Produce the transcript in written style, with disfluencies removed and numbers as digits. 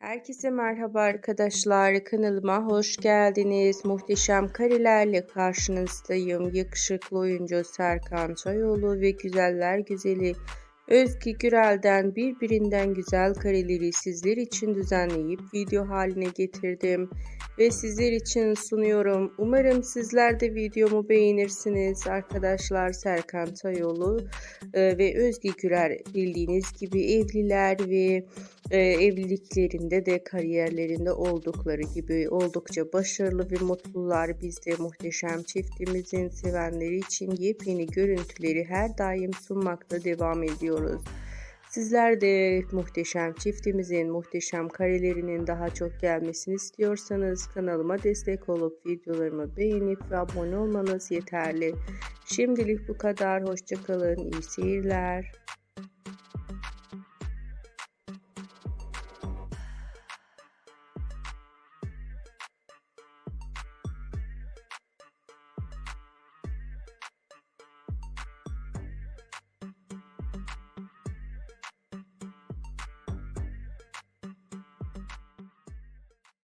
Herkese merhaba arkadaşlar, kanalıma hoş geldiniz. Muhteşem karelerle karşınızdayım. Yakışıklı oyuncu Serkan Çayoğlu ve güzeller güzeli Özge Gürel'den birbirinden güzel kareleri sizler için düzenleyip video haline getirdim ve sizler için sunuyorum. Umarım sizler de videomu beğenirsiniz. Arkadaşlar, Serkan Çayoğlu ve Özge Gürel bildiğiniz gibi evliler ve evliliklerinde de kariyerlerinde oldukları gibi oldukça başarılı ve mutlular. Biz de muhteşem çiftimizin sevenleri için yepyeni görüntüleri her daim sunmakta devam ediyoruz. Sizler de muhteşem çiftimizin muhteşem karelerinin daha çok gelmesini istiyorsanız kanalıma destek olup videolarımı beğenip ve abone olmanız yeterli. Şimdilik bu kadar. Hoşça kalın. İyi seyirler.